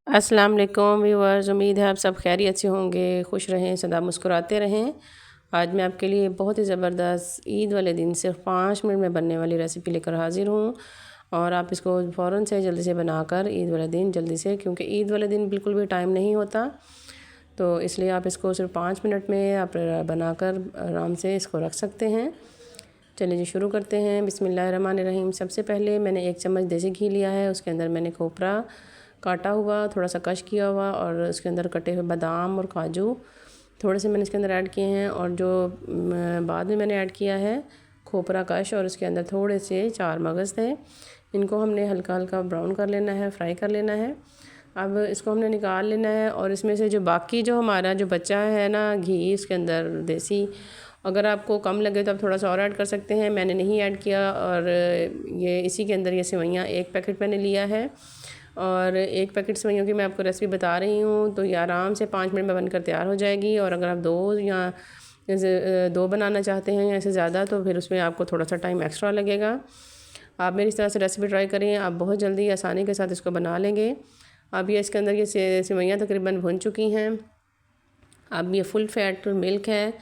अस्सलाम वालेकुम व्यूअर्स, उम्मीद है आप सब खैरियत से होंगे, खुश रहें, सदा मुस्कुराते रहें। आज मैं आपके लिए बहुत ही ज़बरदस्त ईद वाले दिन सिर्फ 5 मिनट में बनने वाली रेसिपी लेकर हाज़िर हूँ। और आप इसको फ़ौरन से जल्दी से बनाकर ईद वाले दिन जल्दी से, क्योंकि ईद वाले दिन बिल्कुल भी टाइम नहीं होता, तो इसलिए आप इसको सिर्फ 5 मिनट में आप बनाकर आराम से इसको रख सकते हैं। चलिए जी शुरू करते हैं। बिस्मिल्लाहिर्रहमानिर्रहीम। सबसे पहले मैंने 1 चम्मच देसी घी लिया है, उसके अंदर मैंने खोपरा काटा हुआ, थोड़ा सा कश किया हुआ, और उसके अंदर कटे हुए बादाम और काजू थोड़े से मैंने इसके अंदर ऐड किए हैं। और जो बाद में मैंने ऐड किया है खोपरा कश, और उसके अंदर थोड़े से 4 मगज़ थे। इनको हमने हल्का हल्का ब्राउन कर लेना है, फ्राई कर लेना है। अब इसको हमने निकाल लेना है, और इसमें से जो बाकी जो हमारा जो बचा है ना घी इसके अंदर देसी, अगर आपको कम लगे तो आप थोड़ा सा और ऐड कर सकते हैं, मैंने नहीं ऐड किया। और ये इसी के अंदर ये सेवइयाँ 1 पैकेट मैंने लिया है, और 1 पैकेट सेवइयों की मैं आपको रेसिपी बता रही हूँ, तो ये आराम से 5 मिनट में बनकर तैयार हो जाएगी। और अगर आप 2 या 2 बनाना चाहते हैं या इससे ज़्यादा, तो फिर उसमें आपको थोड़ा सा टाइम एक्स्ट्रा लगेगा। आप मेरी इस तरह से रेसिपी ट्राई करें, आप बहुत जल्दी आसानी के साथ इसको बना लेंगे। अब ये इसके अंदर ये सेवइयाँ तकरीबन भुन चुकी हैं। अब ये फुल फैट मिल्क है,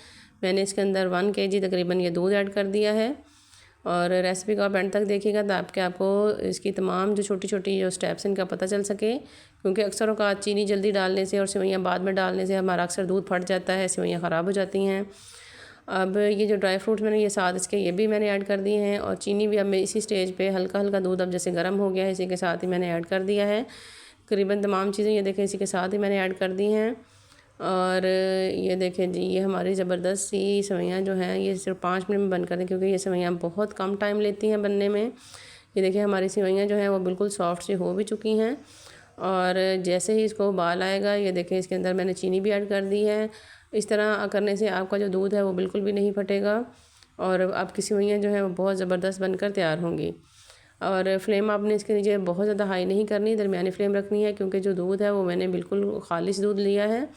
मैंने इसके अंदर 1 kg तकरीबन ये दूध ऐड कर दिया है। और रेसिपी को आप एंड तक देखिएगा ताकि आपको इसकी तमाम जो छोटी छोटी जो स्टेप्स हैं इनका पता चल सके, क्योंकि अक्सर औक़ात चीनी जल्दी डालने से और सेवइयाँ बाद में डालने से हमारा अक्सर दूध फट जाता है, सेवइयाँ ख़राब हो जाती हैं। अब ये जो ड्राई फ्रूट्स मैंने ये साथ इसके ये भी मैंने ऐड कर दिए हैं, और चीनी भी अब मैं इसी स्टेज पे हल्का हल्का दूध अब जैसे गर्म हो गया है इसी के साथ ही मैंने ऐड कर दिया है। करीबन तमाम चीज़ें ये देखें इसी के साथ ही मैंने ऐड कर दी हैं। और ये देखें जी, ये हमारी ज़बरदस्त सी सेवइयाँ जो हैं ये सिर्फ 5 मिनट में बन कर दें, क्योंकि ये सेवइयाँ बहुत कम टाइम लेती हैं बनने में। ये देखिए हमारी सेवइयाँ जो हैं वो बिल्कुल सॉफ्ट सी हो भी चुकी हैं। और जैसे ही इसको उबाल आएगा, ये देखें इसके अंदर मैंने चीनी भी ऐड कर दी है। इस तरह करने से आपका जो दूध है वो बिल्कुल भी नहीं फटेगा, और आपकी सेवइयाँ जो हैं वो बहुत ज़बरदस्त बनकर तैयार होंगी। और फ्लेम आपने इसके नीचे बहुत ज़्यादा हाई नहीं करनी, दरमियानी फ्लेम रखनी है, क्योंकि जो दूध है वो मैंने बिल्कुल खालिश दूध लिया है।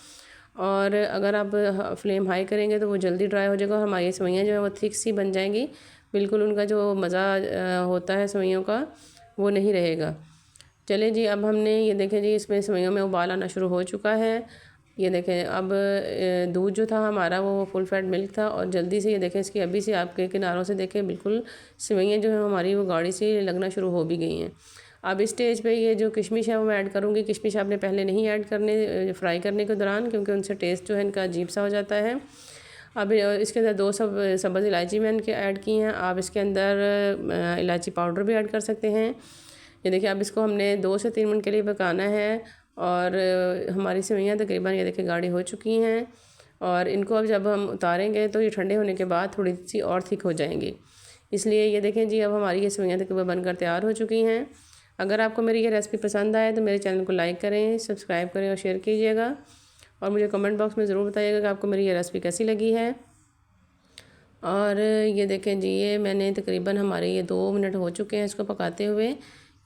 और अगर आप फ्लेम हाई करेंगे तो वो जल्दी ड्राई हो जाएगा, और हमारी सेवइयाँ जो है वो थिक सी बन जाएंगी, बिल्कुल उनका जो मज़ा होता है सेवइयों का वो नहीं रहेगा। चलिए जी, अब हमने ये देखें जी इसमें सेवइयों में उबाल आना शुरू हो चुका है। ये देखें अब दूध जो था हमारा वो फुल फैट मिल्क था, और जल्दी से ये देखें इसकी अभी से आपके किनारों से देखें बिल्कुल सेवइयाँ जो है हमारी वो गाढ़ी सी लगना शुरू हो भी गई हैं। अब इस स्टेज पे ये जो किशमिश है वो मैं ऐड करूँगी। किशमिश आपने पहले नहीं ऐड करने फ्राई करने के दौरान, क्योंकि उनसे टेस्ट जो है इनका अजीब सा हो जाता है। अब इसके अंदर 2 सब्ज़ इलायची मैंने ऐड की हैं। आप इसके अंदर इलायची पाउडर भी ऐड कर सकते हैं। ये देखिए अब इसको हमने 2 से 3 मिनट के लिए पकाना है, और हमारी सेवइयाँ तकरीबन ये देखिए गाढ़ी हो चुकी हैं। और इनको अब जब हम उतारेंगे तो ये ठंडे होने के बाद थोड़ी सी और थिक हो जाएंगी। इसलिए ये देखें जी अब हमारी ये सेवइयाँ तकरीबन बनकर तैयार हो चुकी हैं। अगर आपको मेरी ये रेसिपी पसंद आए तो मेरे चैनल को लाइक करें, सब्सक्राइब करें और शेयर कीजिएगा, और मुझे कमेंट बॉक्स में ज़रूर बताइएगा कि आपको मेरी ये रेसिपी कैसी लगी है। और ये देखें जी, ये मैंने तकरीबन हमारे ये 2 मिनट हो चुके हैं इसको पकाते हुए।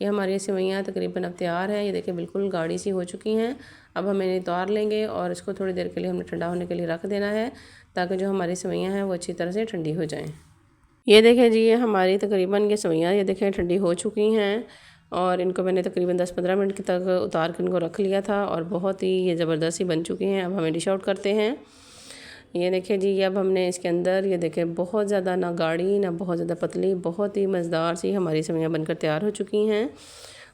ये हमारी सेवइयाँ तकरीबन अब तैयार हैं। ये देखें बिल्कुल गाढ़ी सी हो चुकी हैं। अब हम इन्हें उतार लेंगे, और इसको थोड़ी देर के लिए हमने ठंडा होने के लिए रख देना है, ताकि जो हमारी सेवइयाँ हैं वो अच्छी तरह से ठंडी हो जाएँ। ये देखें जी, ये हमारी तकरीबन ये सेवइयाँ ये देखें ठंडी हो चुकी हैं, और इनको मैंने तकरीबन 10-15 मिनट तक उतार कर इनको रख लिया था, और बहुत ही ये ज़बरदस्त ही बन चुकी हैं। अब हमें डिश आउट करते हैं। ये देखें जी, अब हमने इसके अंदर ये देखें बहुत ज़्यादा ना गाढ़ी ना बहुत ज़्यादा पतली, बहुत ही मज़ेदार सी हमारी सेवइयाँ बनकर तैयार हो चुकी हैं।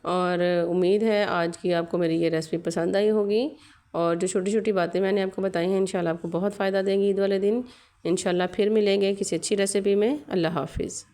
और उम्मीद है आज की आपको मेरी ये रेसिपी पसंद आई होगी, और जो छोटी छोटी बातें मैंने आपको बताई हैं इंशाल्लाह आपको बहुत फ़ायदा देंगी ईद वाले दिन। इंशाल्लाह फिर मिलेंगे किसी अच्छी रेसिपी में। अल्लाह हाफ़िज़।